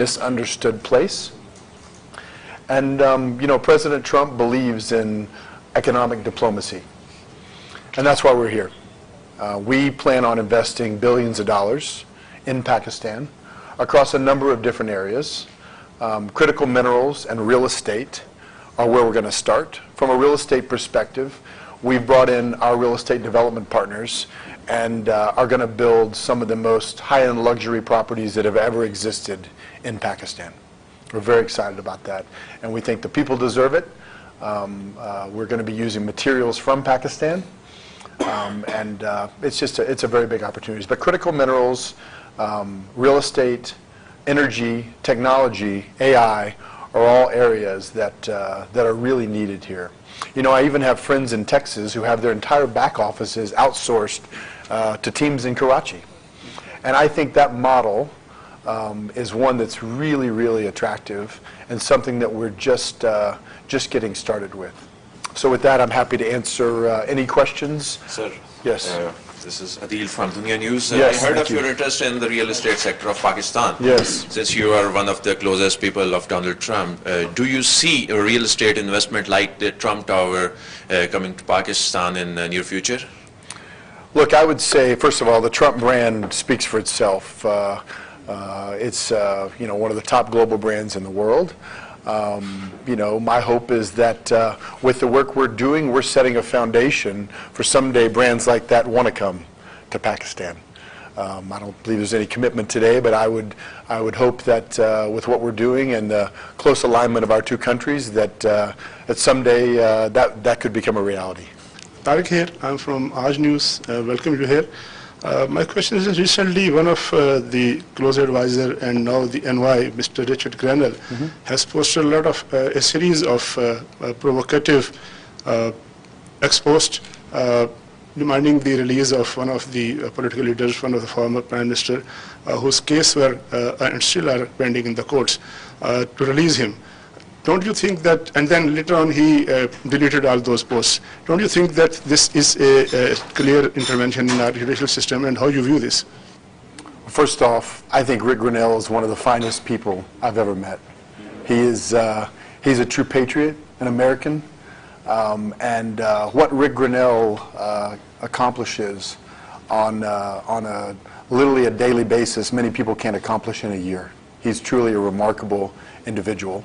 misunderstood place. And, President Trump believes in economic diplomacy. And that's why we're here. We plan on investing billions of dollars in Pakistan across a number of different areas. Critical minerals and real estate are where we're going to start. From a real estate perspective, we've brought in our real estate development partners and are going to build some of the most high-end luxury properties that have ever existed in Pakistan. We're very excited about that, and we think the people deserve it. We're going to be using materials from Pakistan, and it's a very big opportunity. But critical minerals, real estate, energy, technology, AI are all areas that are really needed here. I even have friends in Texas who have their entire back offices outsourced to teams in Karachi, and I think that model is one that's really, really attractive and something that we're just getting started with. So with that, I'm happy to answer any questions. Sir. Yes. This is Adil from Dunya News. Yes, I heard of your interest in the real estate sector of Pakistan. Yes. Since you are one of the closest people of Donald Trump, do you see a real estate investment like the Trump Tower coming to Pakistan in the near future? Look, I would say, first of all, the Trump brand speaks for itself. It's one of the top global brands in the world. My hope is that with the work we're doing, we're setting a foundation for someday brands like that want to come to Pakistan. I don't believe there's any commitment today, but I would hope that with what we're doing and the close alignment of our two countries, that someday that could become a reality. Tariq here. I'm from Aaj News. Welcome you here. My question is, recently one of the close advisor and now the NY, Mr. Richard Grenell, has posted a series of provocative exposed demanding the release of one of the political leaders, one of the former Prime Minister, whose case were and still are pending in the courts, to release him. Don't you think that, and then later on he deleted all those posts, don't you think that this is a clear intervention in our judicial system, and how you view this? First off, I think Rick Grenell is one of the finest people I've ever met. He's a true patriot, an American, and what Rick Grenell accomplishes on literally a daily basis, many people can't accomplish in a year. He's truly a remarkable individual.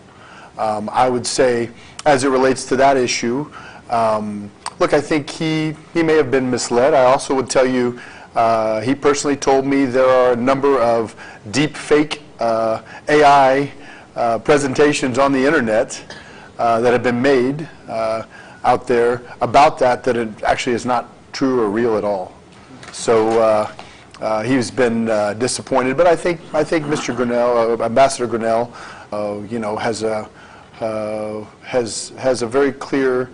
I would say, as it relates to that issue, look, I think he may have been misled. I also would tell you, he personally told me there are a number of deep fake AI presentations on the internet that have been made out there about that it actually is not true or real at all. So he's been disappointed. But I think Mr. Grenell, Ambassador Grenell, has a very clear,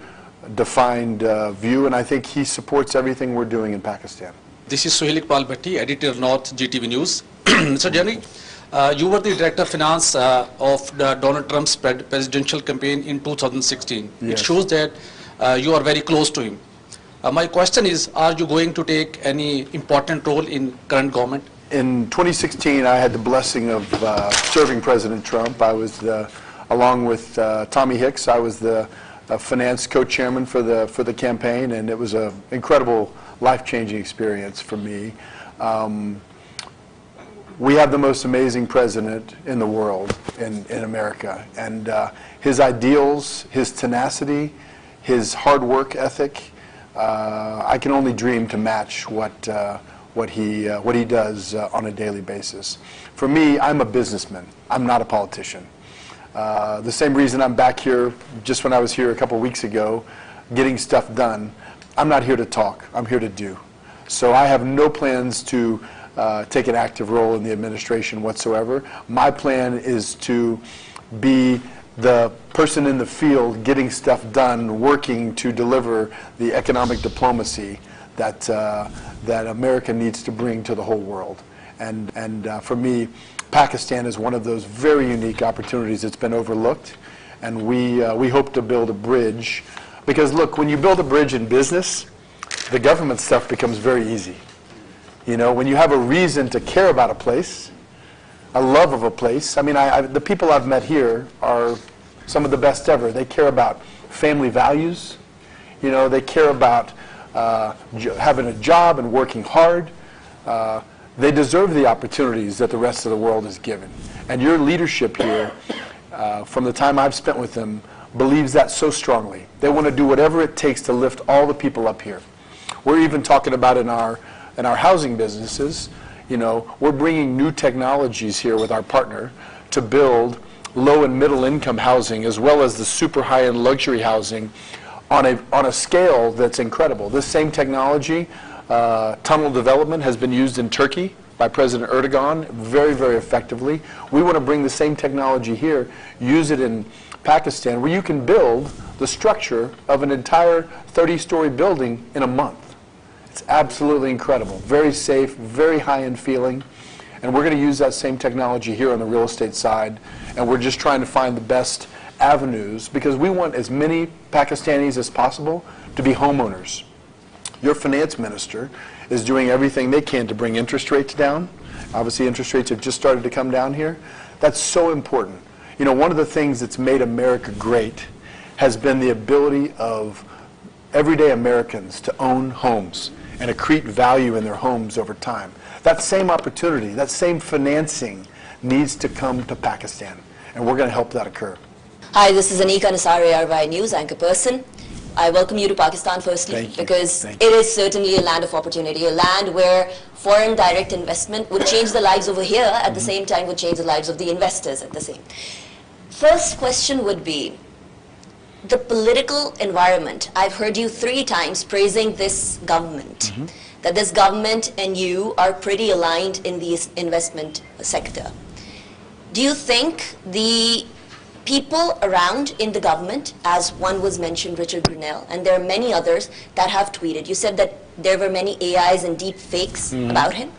defined view, and I think he supports everything we're doing in Pakistan. This is Suhail Iqbal Bhatti, editor North GTV News. Mr. Jenny, you were the director of finance of Donald Trump's presidential campaign in 2016. Yes. It shows that you are very close to him. My question is, are you going to take any important role in current government? In 2016, I had the blessing of serving President Trump. I was along with Tommy Hicks, I was the finance co-chairman for the campaign, and it was an incredible, life-changing experience for me. We have the most amazing president in the world, in America, and his ideals, his tenacity, his hard work ethic, I can only dream to match what he does on a daily basis. For me, I'm a businessman. I'm not a politician. The same reason I'm back here, just when I was here a couple weeks ago, getting stuff done. I'm not here to talk. I'm here to do. So I have no plans to take an active role in the administration whatsoever. My plan is to be the person in the field getting stuff done, working to deliver the economic diplomacy that America needs to bring to the whole world. And for me, Pakistan is one of those very unique opportunities that's been overlooked, and we hope to build a bridge. Because look, when you build a bridge in business, the government stuff becomes very easy. When you have a reason to care about a place, love of a place. I mean, the people I've met here are some of the best ever. They care about family values. You know, they care about having a job and working hard. They deserve the opportunities that the rest of the world is given. And your leadership here, from the time I've spent with them, believes that so strongly. They want to do whatever it takes to lift all the people up here. We're even talking about in our housing businesses, you know, we're bringing new technologies here with our partner to build low and middle income housing as well as the super high-end luxury housing on a scale that's incredible. This same technology, tunnel development, has been used in Turkey by President Erdogan very, very effectively. We want to bring the same technology here, use it in Pakistan, where you can build the structure of an entire 30-story building in a month. It's absolutely incredible. Very safe, very high-end feeling. And we're going to use that same technology here on the real estate side. And we're just trying to find the best avenues because we want as many Pakistanis as possible to be homeowners. Your finance minister is doing everything they can to bring interest rates down. Obviously, interest rates have just started to come down here. That's so important. You know, one of the things that's made America great has been the ability of everyday Americans to own homes and accrete value in their homes over time. That same opportunity, that same financing needs to come to Pakistan, and we're going to help that occur. Hi, this is Anika Nasari, RY News anchor person. I welcome you to Pakistan firstly because it is certainly a land of opportunity, a land where foreign direct investment would change the lives over here, at the same time would change the lives of the investors at the same. First question would be, the political environment. I've heard you 3 times praising this government, that this government and you are pretty aligned in the investment sector. Do you think the people around in the government, as one was mentioned, Richard Grenell, and there are many others that have tweeted, you said that there were many AIs and deep fakes about him.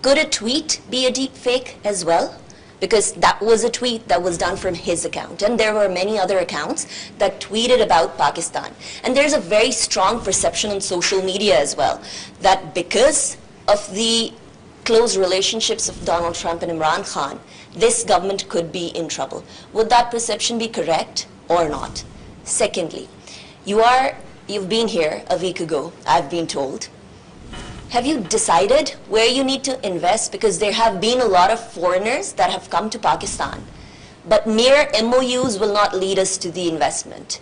Could a tweet be a deep fake as well? Because that was a tweet that was done from his account. And there were many other accounts that tweeted about Pakistan. And there's a very strong perception on social media as well, that because of the close relationships of Donald Trump and Imran Khan, this government could be in trouble. Would that perception be correct or not? Secondly, you've been here a week ago, I've been told. Have you decided where you need to invest? Because there have been a lot of foreigners that have come to Pakistan, but mere MOUs will not lead us to the investment.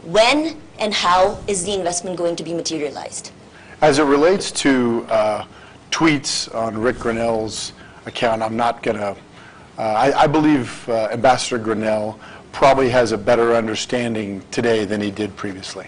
When and how is the investment going to be materialized? As it relates to tweets on Rick Grenell's account, I'm not going to, I believe Ambassador Grenell probably has a better understanding today than he did previously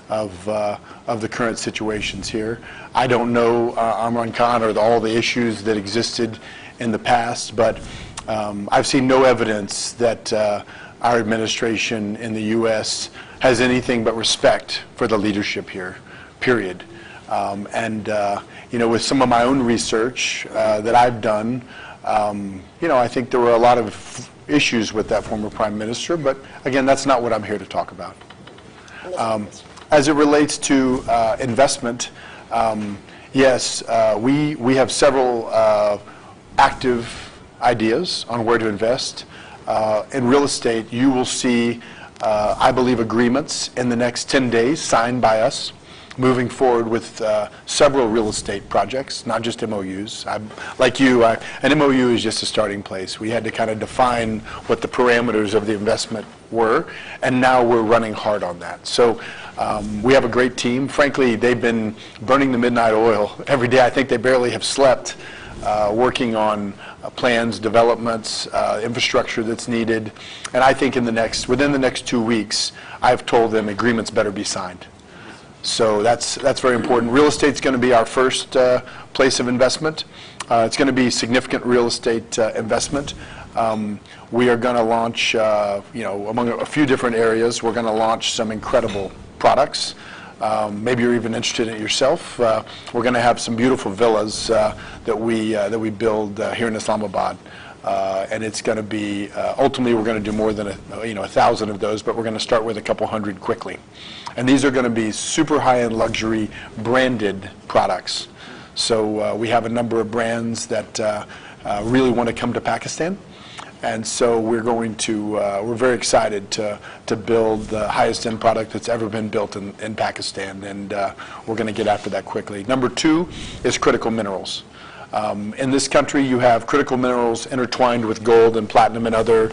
of the current situations here. I don't know Imran Khan or all the issues that existed in the past, but I've seen no evidence that our administration in the U.S. has anything but respect for the leadership here, period. You know, with some of my own research that I've done, you know, I think there were a lot of issues with that former Prime Minister, but again, that's not what I'm here to talk about. As it relates to investment, yes, we have several active ideas on where to invest. In real estate, you will see, I believe, agreements in the next 10 days signed by us, moving forward with several real estate projects, not just MOUs. Like you, an MOU is just a starting place. We had to kind of define what the parameters of the investment were, and now we're running hard on that. So we have a great team. Frankly, they've been burning the midnight oil every day. I think they barely have slept, working on plans, developments, infrastructure that's needed. And I think within the next 2 weeks, I've told them agreements better be signed. So that's very important. Real estate's going to be our first place of investment. It's going to be significant real estate investment. We are going to launch, you know, among a few different areas, we're going to launch some incredible products. Maybe you're even interested in it yourself. We're going to have some beautiful villas that we build here in Islamabad. And it's going to be, ultimately we're going to do more than 1,000 of those, but we're going to start with a couple hundred quickly. And these are going to be super high-end luxury branded products. So we have a number of brands that really want to come to Pakistan. And so we're going to, we're very excited to build the highest end product that's ever been built in Pakistan, and we're going to get after that quickly. Number two is critical minerals. In this country, you have critical minerals intertwined with gold and platinum and other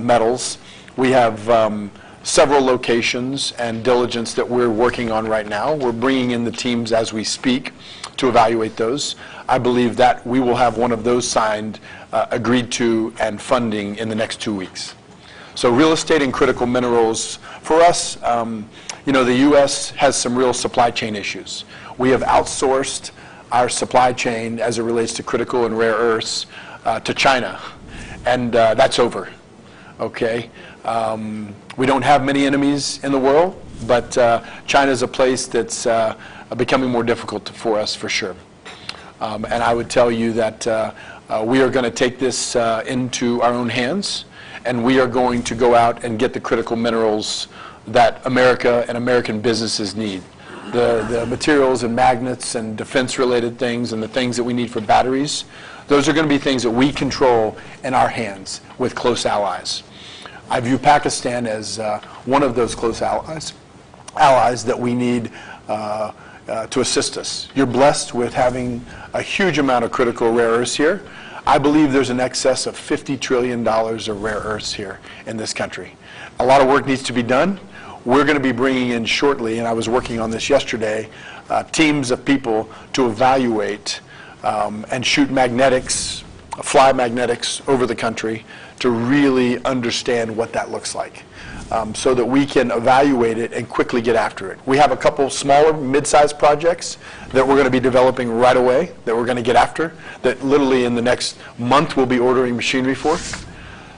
metals. We have several locations and diligence that we're working on right now. We're bringing in the teams as we speak to evaluate those. I believe that we will have one of those signed, agreed to, and funding in the next 2 weeks. So real estate and critical minerals, for us, you know, the U.S. has some real supply chain issues. We have outsourced our supply chain as it relates to critical and rare earths to China, and that's over, okay? We don't have many enemies in the world, but China is a place that's becoming more difficult for us, for sure. And I would tell you that we are going to take this into our own hands, and we are going to go out and get the critical minerals that America and American businesses need. The materials and magnets and defense-related things and the things that we need for batteries, those are going to be things that we control in our hands with close allies. I view Pakistan as one of those close allies that we need to assist us. You're blessed with having a huge amount of critical rare earths here. I believe there's an excess of $50 trillion of rare earths here in this country. A lot of work needs to be done. We're going to be bringing in shortly, and I was working on this yesterday, teams of people to evaluate and shoot magnetics, fly magnetics over the country to really understand what that looks like, so that we can evaluate it and quickly get after it. We have a couple smaller, mid-sized projects that we're going to be developing right away, that we're going to get after, that literally in the next month we'll be ordering machinery for.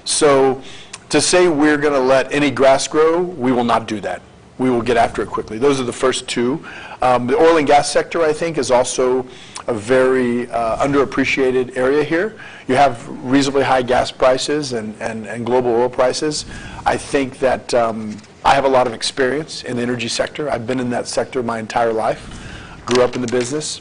So to say we're going to let any grass grow, we will not do that. We will get after it quickly. Those are the first two. The oil and gas sector, I think, is also a very underappreciated area here. You have reasonably high gas prices and global oil prices. I think that I have a lot of experience in the energy sector. I've been in that sector my entire life, grew up in the business.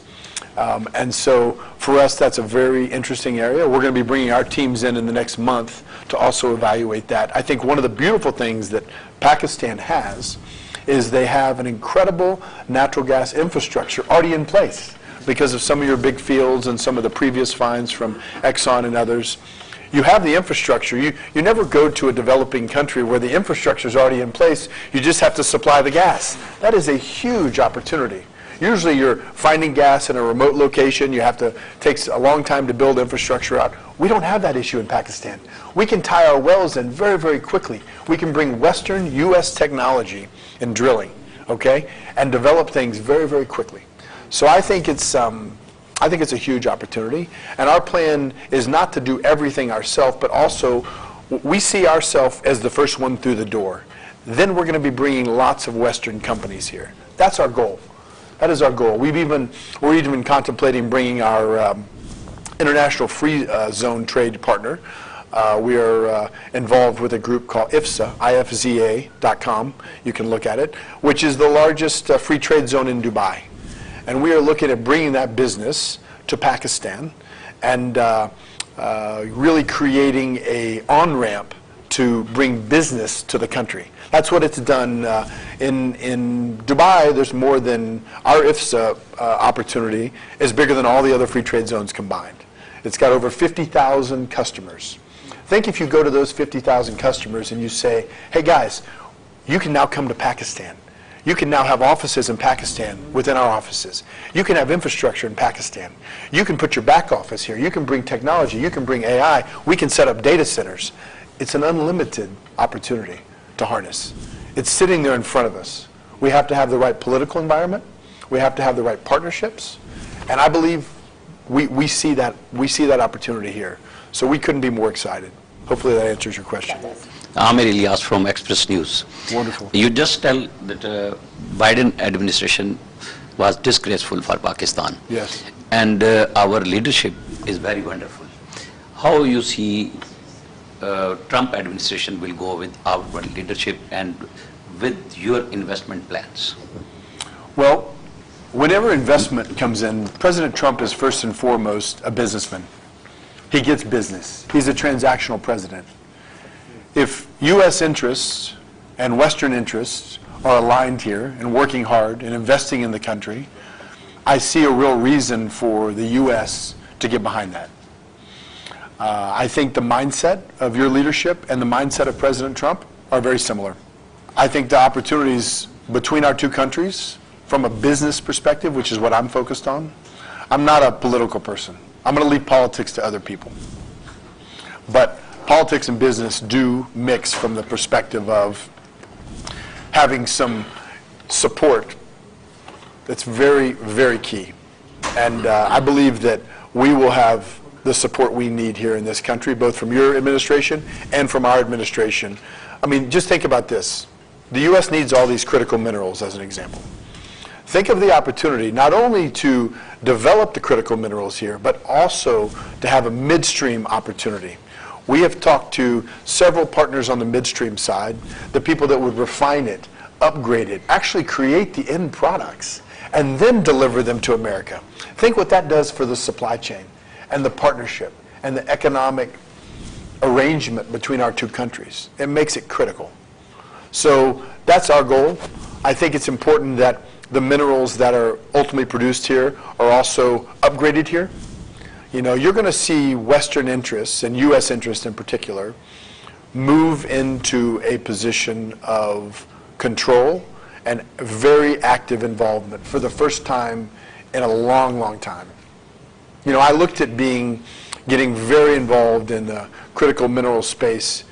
And so for us, that's a very interesting area. We're going to be bringing our teams in the next month to also evaluate that. I think one of the beautiful things that Pakistan has is they have an incredible natural gas infrastructure already in place because of some of your big fields and some of the previous finds from Exxon and others. You have the infrastructure. You never go to a developing country where the infrastructure is already in place. You just have to supply the gas. That is a huge opportunity. Usually you're finding gas in a remote location. You have to take a long time to build infrastructure out. We don't have that issue in Pakistan. We can tie our wells in very, very quickly. We can bring Western U.S. technology in drilling, okay, and develop things very, very quickly. So I think it's a huge opportunity. And our plan is not to do everything ourselves, but also we see ourselves as the first one through the door. Then we're going to be bringing lots of Western companies here. That's our goal. That is our goal. We're even contemplating bringing our international free zone trade partner. We are involved with a group called IFZA, IFZA.com. You can look at it, which is the largest free trade zone in Dubai. And we are looking at bringing that business to Pakistan and really creating an on-ramp to bring business to the country. That's what it's done. In Dubai, there's more than, our IFSA opportunity is bigger than all the other free trade zones combined. It's got over 50,000 customers. Think if you go to those 50,000 customers and you say, hey guys, you can now come to Pakistan. You can now have offices in Pakistan within our offices. You can have infrastructure in Pakistan. You can put your back office here. You can bring technology. You can bring AI. We can set up data centers. It's an unlimited opportunity to harness. It's sitting there in front of us. We have to have the right political environment. We have to have the right partnerships. And I believe we see that opportunity here. So we couldn't be more excited. Hopefully that answers your question. Amir Ilyas from Express News. Wonderful. You just tell that Biden administration was disgraceful for Pakistan. Yes. And our leadership is very wonderful. How you see Trump administration will go with our leadership and with your investment plans? Well, whenever investment comes in, President Trump is first and foremost a businessman. He gets business. He's a transactional president. If U.S. interests and Western interests are aligned here and working hard and investing in the country, I see a real reason for the U.S. to get behind that. I think the mindset of your leadership and the mindset of President Trump are very similar. I think the opportunities between our two countries, from a business perspective, which is what I'm focused on, I'm not a political person. I'm going to leave politics to other people. But politics and business do mix from the perspective of having some support that's very, very key. And I believe that we will have the support we need here in this country, both from your administration and from our administration. I mean, just think about this. The U.S. needs all these critical minerals, as an example. Think of the opportunity not only to develop the critical minerals here, but also to have a midstream opportunity. We have talked to several partners on the midstream side, the people that would refine it, upgrade it, actually create the end products, and then deliver them to America. Think what that does for the supply chain and the partnership and the economic arrangement between our two countries. It makes it critical. So that's our goal. I think it's important that the minerals that are ultimately produced here are also upgraded here. You know, you're going to see Western interests, and U.S. interests in particular, move into a position of control and very active involvement for the first time in a long, long time. You know, I looked at getting very involved in the critical mineral space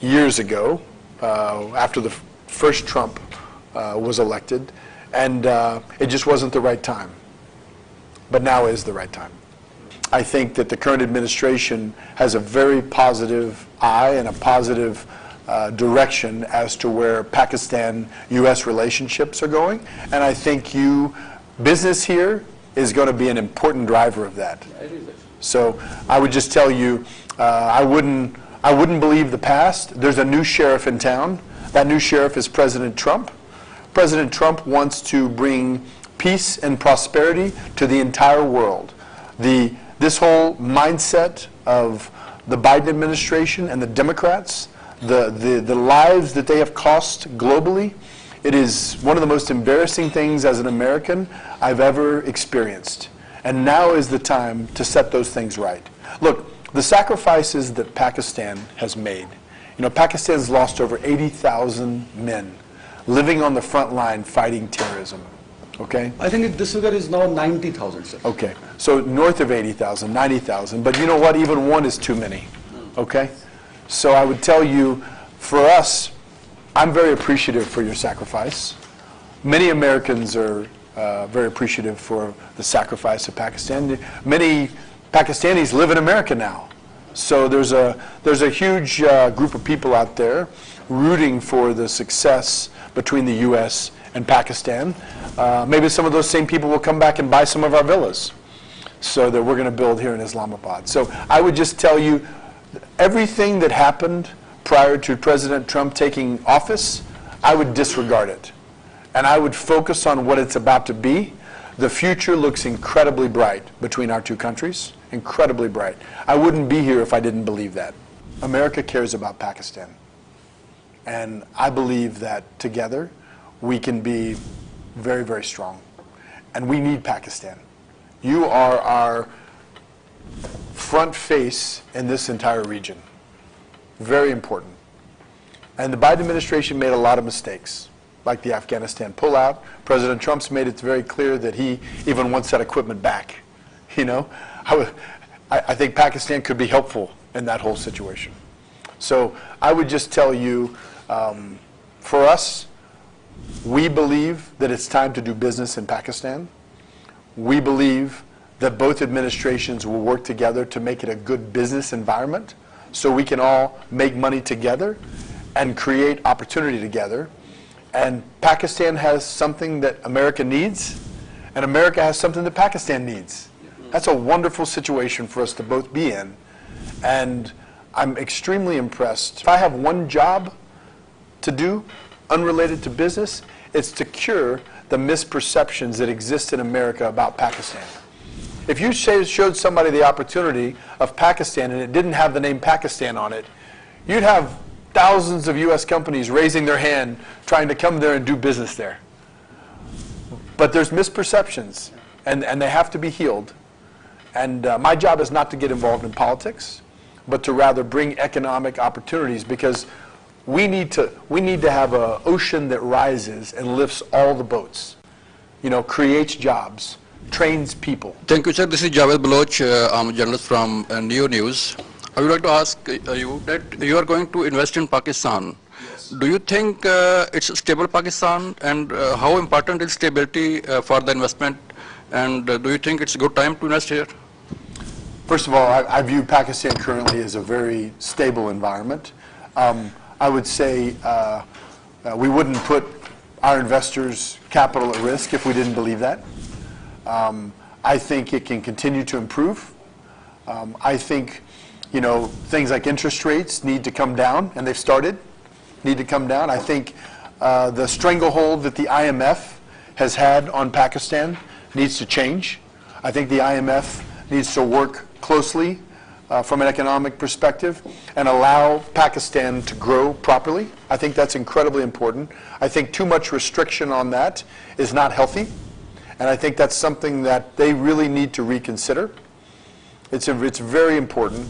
years ago, after the first Trump was elected, and it just wasn't the right time. But now is the right time. I think that the current administration has a very positive eye and a positive direction as to where Pakistan-U.S. relationships are going, and I think business here is going to be an important driver of that. So I would just tell you, I wouldn't believe the past. There's a new sheriff in town. That new sheriff is President Trump. President Trump wants to bring peace and prosperity to the entire world. This whole mindset of the Biden administration and the Democrats, the lives that they have cost globally, it is one of the most embarrassing things as an American I've ever experienced. And now is the time to set those things right. Look, the sacrifices that Pakistan has made, you know, Pakistan's lost over 80,000 men living on the front line fighting terrorism, okay? I think this figure is now 90,000, sir. Okay, so north of 80,000, 90,000, but you know what, even one is too many, okay? So I would tell you, for us, I'm very appreciative for your sacrifice. Many Americans are very appreciative for the sacrifice of Pakistan. Many Pakistanis live in America now. So there's a huge group of people out there rooting for the success between the U.S. and Pakistan. Maybe some of those same people will come back and buy some of our villas so that we're going to build here in Islamabad. So I would just tell you, everything that happened prior to President Trump taking office, I would disregard it. And I would focus on what it's about to be. The future looks incredibly bright between our two countries, incredibly bright. I wouldn't be here if I didn't believe that. America cares about Pakistan. And I believe that together we can be very, very strong. And we need Pakistan. You are our front face in this entire region. Very important. And the Biden administration made a lot of mistakes, like the Afghanistan pullout. President Trump's made it very clear that he even wants that equipment back. You know, I think Pakistan could be helpful in that whole situation. So I would just tell you, for us, we believe that it's time to do business in Pakistan. We believe that both administrations will work together to make it a good business environment so we can all make money together and create opportunity together. And Pakistan has something that America needs, and America has something that Pakistan needs. That's a wonderful situation for us to both be in. And I'm extremely impressed. If I have one job to do, unrelated to business, it's to cure the misperceptions that exist in America about Pakistan. If you showed somebody the opportunity of Pakistan and it didn't have the name Pakistan on it, you'd have thousands of U.S. companies raising their hand trying to come there and do business there. But there's misperceptions, and they have to be healed. And my job is not to get involved in politics, but to rather bring economic opportunities, because we need to have an ocean that rises and lifts all the boats, creates jobs, trains people. Thank you, sir. This is Javed Baloch. I'm a journalist from Neo News. I would like to ask you that you are going to invest in Pakistan. Yes. Do you think it's a stable Pakistan, and how important is stability for the investment? And do you think it's a good time to invest here? First of all, I view Pakistan currently as a very stable environment. I would say we wouldn't put our investors' capital at risk if we didn't believe that. I think it can continue to improve. I think, things like interest rates need to come down, and they've started, need to come down. I think the stranglehold that the IMF has had on Pakistan needs to change. I think the IMF needs to work closely from an economic perspective and allow Pakistan to grow properly. I think that's incredibly important. I think too much restriction on that is not healthy, and I think that's something that they really need to reconsider. It's very important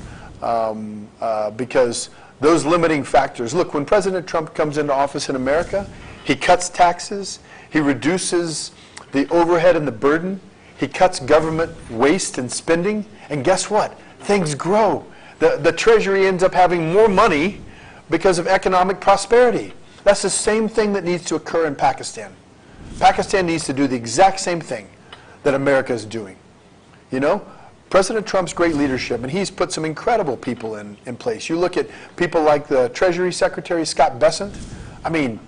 because those limiting factors. Look, when President Trump comes into office in America, he cuts taxes, he reduces the overhead and the burden, he cuts government waste and spending, and guess what? Things grow. The Treasury ends up having more money because of economic prosperity. That's the same thing that needs to occur in Pakistan. Pakistan needs to do the exact same thing that America is doing. President Trump's great leadership, and he's put some incredible people in place. You look at people like the Treasury Secretary, Scott Bessent. I mean,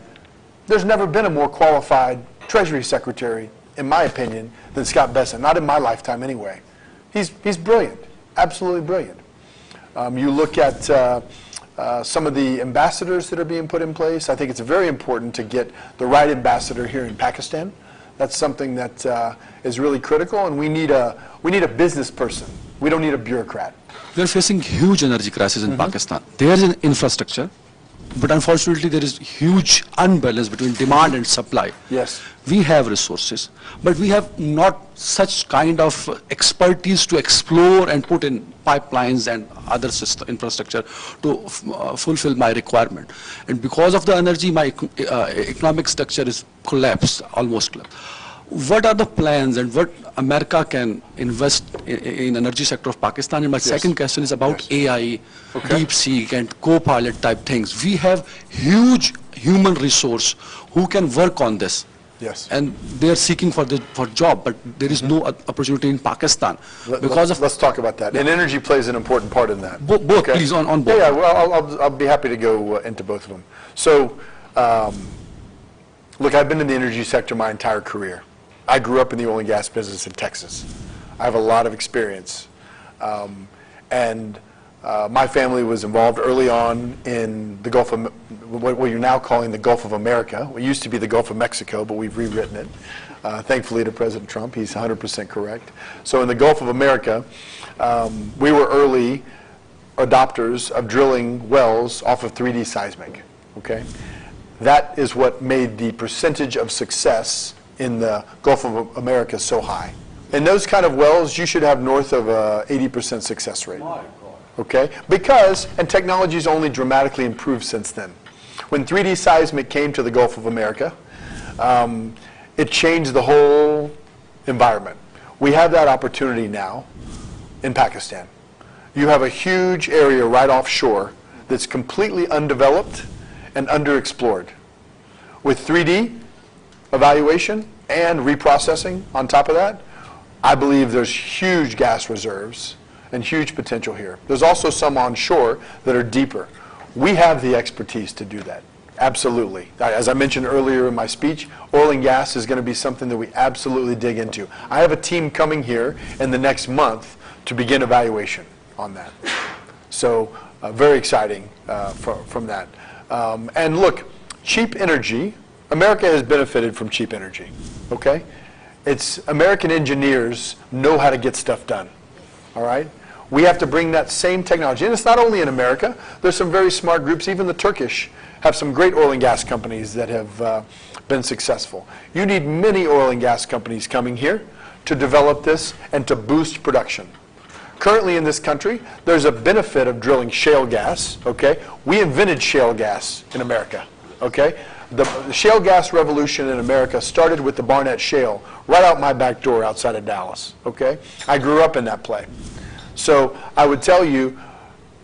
there's never been a more qualified Treasury Secretary, in my opinion, than Scott Bessent. Not in my lifetime, anyway. He's brilliant, absolutely brilliant. You look at some of the ambassadors that are being put in place. I think it's very important to get the right ambassador here in Pakistan. That's something that is really critical, and we need a business person. We don't need a bureaucrat. We are facing huge energy crisis in Pakistan. There is an infrastructure, but unfortunately there is huge unbalance between demand and supply. Yes. We have resources, but we have not such kind of expertise to explore and put in pipelines and other infrastructure to fulfill my requirement. And because of the energy, my economic structure is collapsed, almost collapsed. What are the plans and what America can invest in energy sector of Pakistan? And my second question is about AI, DeepSeek and co-pilot type things. We have huge human resource who can work on this. Yes. And they are seeking for job, but there is no opportunity in Pakistan because of. Let's talk about that. And energy plays an important part in that. Both, please, on both. Yeah, well, I'll be happy to go into both of them. So, look, I've been in the energy sector my entire career. I grew up in the oil and gas business in Texas. I have a lot of experience. My family was involved early on in the Gulf of, what you're now calling the Gulf of America. It used to be the Gulf of Mexico, but we've rewritten it. Thankfully to President Trump, he's 100% correct. So in the Gulf of America, we were early adopters of drilling wells off of 3D seismic, okay? That is what made the percentage of success in the Gulf of America so high. In those kind of wells, you should have north of 80% success rate. Okay? Because, and technology's only dramatically improved since then. When 3D seismic came to the Gulf of America, it changed the whole environment. We have that opportunity now in Pakistan. You have a huge area right offshore that's completely undeveloped and underexplored. With 3D evaluation and reprocessing on top of that, I believe there's huge gas reserves and huge potential here. There's also some onshore that are deeper. We have the expertise to do that, absolutely. As I mentioned earlier in my speech, oil and gas is going to be something that we absolutely dig into. I have a team coming here in the next month to begin evaluation on that. So very exciting from that. And look, cheap energy, America has benefited from cheap energy, okay? It's American engineers know how to get stuff done. All right? We have to bring that same technology. And it's not only in America. There's some very smart groups. Even the Turkish have some great oil and gas companies that have been successful. You need many oil and gas companies coming here to develop this and to boost production. Currently in this country, there's a benefit of drilling shale gas, okay? We invented shale gas in America, okay? The shale gas revolution in America started with the Barnett Shale right out my back door outside of Dallas, okay? I grew up in that play. So I would tell you,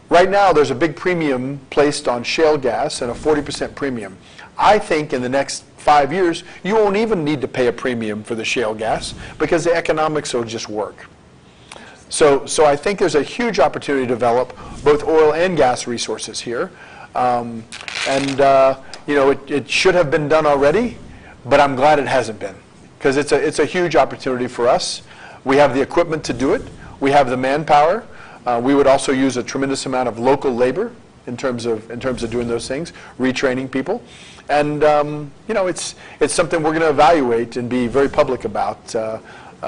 right now there's a big premium placed on shale gas and a 40% premium. I think in the next 5 years, you won't even need to pay a premium for the shale gas because the economics will just work. So I think there's a huge opportunity to develop both oil and gas resources here. You know, it should have been done already, but I'm glad it hasn't been because it's a huge opportunity for us. We have the equipment to do it. We have the manpower. We would also use a tremendous amount of local labor in terms of doing those things, retraining people. And you know, it's something we're going to evaluate and be very public about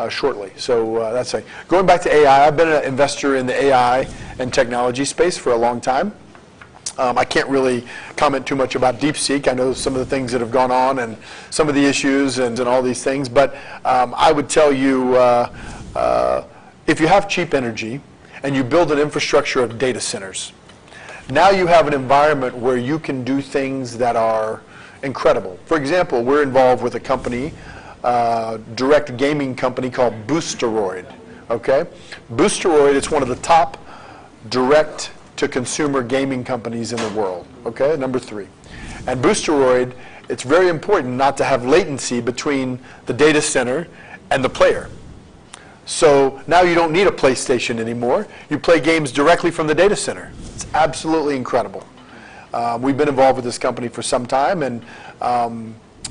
shortly. So that's it. Going back to AI, I've been an investor in the AI and technology space for a long time. I can't really comment too much about DeepSeek. I know some of the things that have gone on and some of the issues and all these things. But I would tell you, if you have cheap energy and you build an infrastructure of data centers, now you have an environment where you can do things that are incredible. For example, we're involved with a company, direct gaming company called Boosteroid. Okay, Boosteroid is one of the top direct-to-consumer gaming companies in the world. Okay, number 3. And Boosteroid, it's very important not to have latency between the data center and the player. So now you don't need a PlayStation anymore. You play games directly from the data center. It's absolutely incredible. We've been involved with this company for some time, and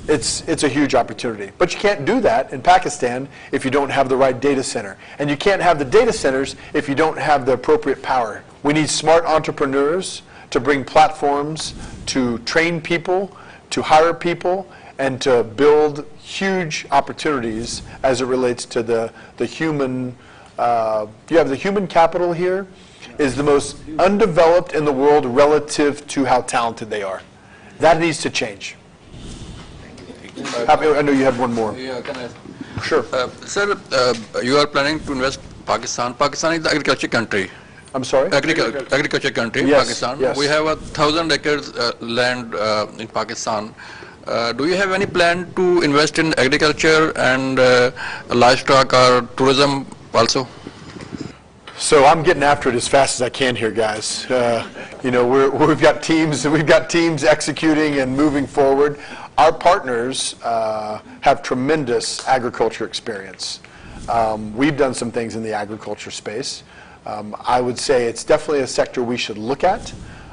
it's a huge opportunity. But you can't do that in Pakistan if you don't have the right data center. And you can't have the data centers if you don't have the appropriate power. We need smart entrepreneurs to bring platforms, to train people, to hire people, and to build huge opportunities as it relates to the human. You have the human capital here is the most undeveloped in the world relative to how talented they are. That needs to change. I know you had one more. Yeah, can I? Sure. Sir, you are planning to invest Pakistan. Pakistan is the agriculture country. I'm sorry? Agriculture country, yes, Pakistan. Yes. We have 1,000 acres land in Pakistan. Do you have any plan to invest in agriculture and livestock or tourism also? So I'm getting after it as fast as I can here, guys. You know, we've got teams executing and moving forward. Our partners have tremendous agriculture experience. We've done some things in the agriculture space. I would say it's definitely a sector we should look at.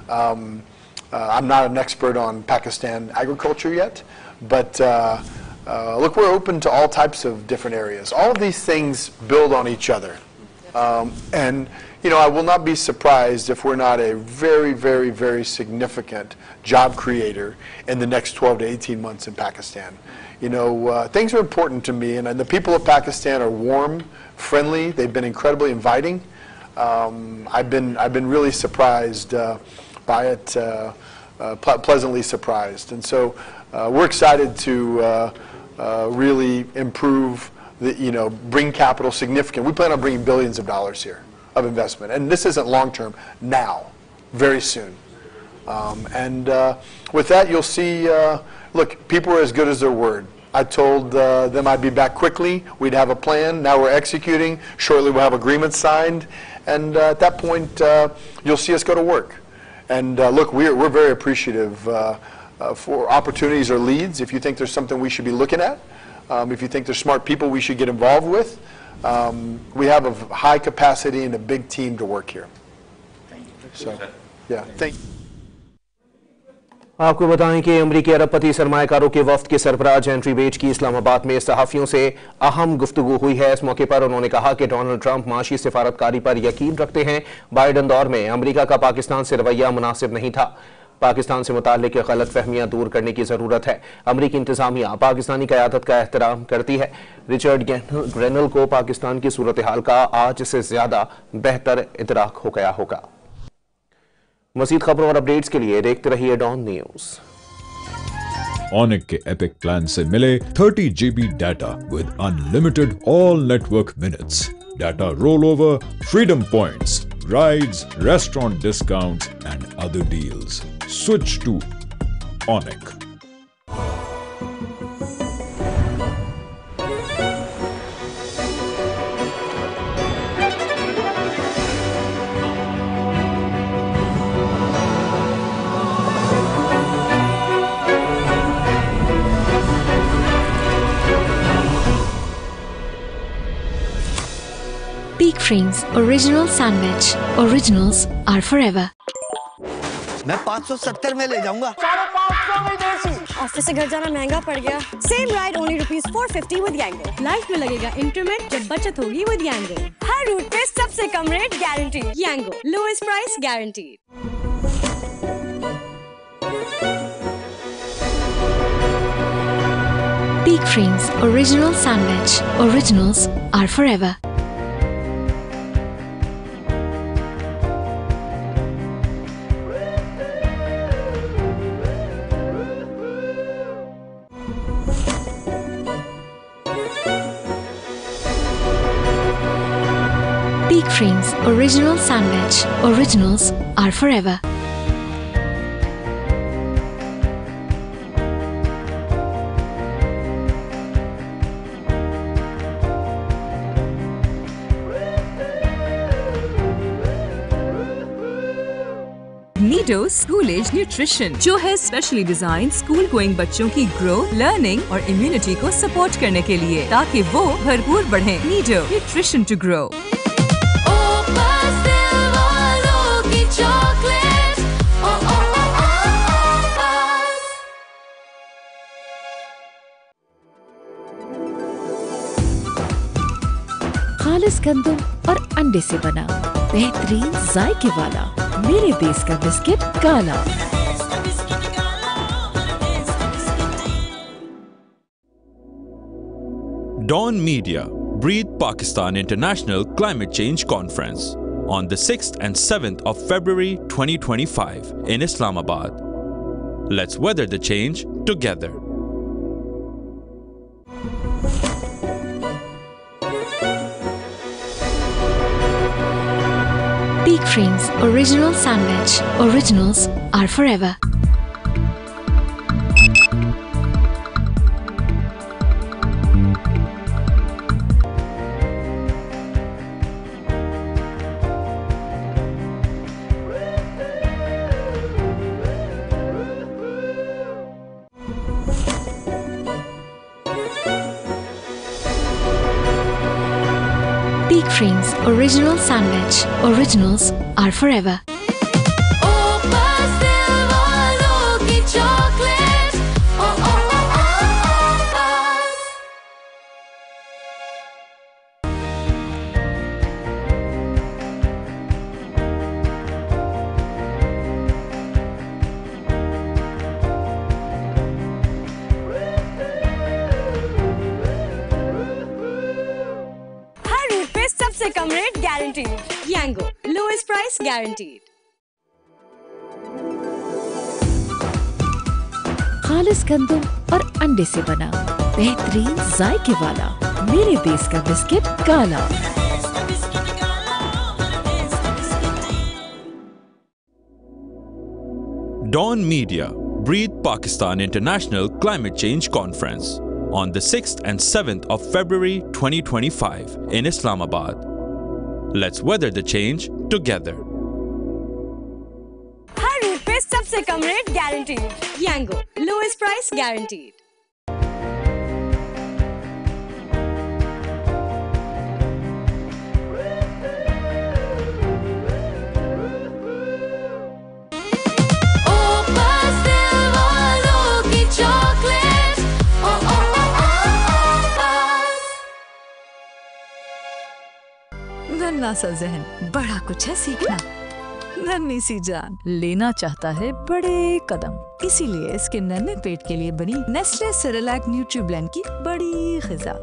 I'm not an expert on Pakistan agriculture yet, but look, we're open to all types of different areas. All of these things build on each other. And, you know, I will not be surprised if we're not a very, very, very significant job creator in the next 12 to 18 months in Pakistan. You know, things are important to me, and the people of Pakistan are warm, friendly. They've been incredibly inviting. I've been really surprised by it, pleasantly surprised. And so we're excited to really improve, you know, bring capital significant. We plan on bringing billions of dollars here of investment. And this isn't long-term, now, very soon. With that, you'll see, look, people are as good as their word. I told them I'd be back quickly. We'd have a plan. Now we're executing. Shortly we'll have agreements signed. And at that point, you'll see us go to work. And look, we're very appreciative for opportunities or leads. If you think there's something we should be looking at, if you think there's smart people we should get involved with, we have a high capacity and a big team to work here. Thank you. So, yeah, thank you. आपको बताएं कि अमरीकी अरबपति सरमायाकारों के वफ्द के सरबराह gentry बेच की इस्लामाबाद में सहाफ़ियों से अहम गुफ्तगू हुई है। इस मौके पर उन्होंने कहा कि डोनाल्ड ट्रंप माशी सिफारतकारी पर यकीन रखते हैं। बाइडन दौर में अमरीका का पाकिस्तान से रवैया मुनासिब नहीं था। पाकिस्तान से मुताल्लिक गलत फहमियां दूर करने की जरूरत है। अमरीकी इंतजामिया पाकिस्तानी क़यादत का एहतराम करती है। रिचर्ड ग्रेनल को पाकिस्तान की सूरत हाल का आज से ज्यादा बेहतर इदराक हो गया होगा। मज़ीद खबरों और अपडेट्स के लिए देखते रहिए डॉन न्यूज। ऑनिक के एपिक प्लान से मिले 30 GB data with unlimited all network minutes, data roll over, freedom points, rides, restaurant discounts and other deals. Switch to Onic. Peak Frames Original Sandwich. Originals are forever. मैं 570 में ले जाऊंगा। Office से घर जाना महंगा पड़ गया। Same ride only ₹450 with Yango. Life में लगेगा इंक्रीमेंट जब बचत होगी विद यांगो। हर रूट पे सबसे कम rate guarantee. Yango, lowest price guarantee. Peak Frames Original Sandwich. Originals are forever. Peak Frames Original Sandwich. Originals are forever. Nido school age nutrition, जो है स्पेशली डिजाइन स्कूल गोइंग बच्चों की ग्रोथ, learning और immunity को सपोर्ट करने के लिए, ताकि वो भरपूर बढ़ें। Nido nutrition to grow. खालिस गंदम और अंडे से बना बेहतरीन जायके वाला मेरे देश का बिस्किट काला। Dawn Media, Breathe Pakistan International Climate Change Conference on the 6th and 7th of February 2025 in Islamabad. Let's weather the change together. Peak Frames Original Sandwich. Originals are forever. Peak Frames Original Sandwich. Originals are forever. सबसे कम rate guaranteed. Yango, lowest price guaranteed. खालिस गंदम और अंडे से बना बेहतरीन जायके वाला मेरे देश का बिस्किट काला। Dawn Media, Breathe Pakistan International Climate Change Conference on the 6th and 7th of February 2025 in Islamabad. Let's weather the change together. हर रूट पे सबसे कम rate guaranteed. Yango, lowest price guaranteed. वन्ना सा ज़हन, बड़ा कुछ है सीखना। नन्ही सी जान लेना चाहता है बड़े कदम, इसीलिए इसके नन्हे पेट के लिए बनी नेस्ले सेरेलैक न्यूट्री ब्लेंड की बड़ी खिजा।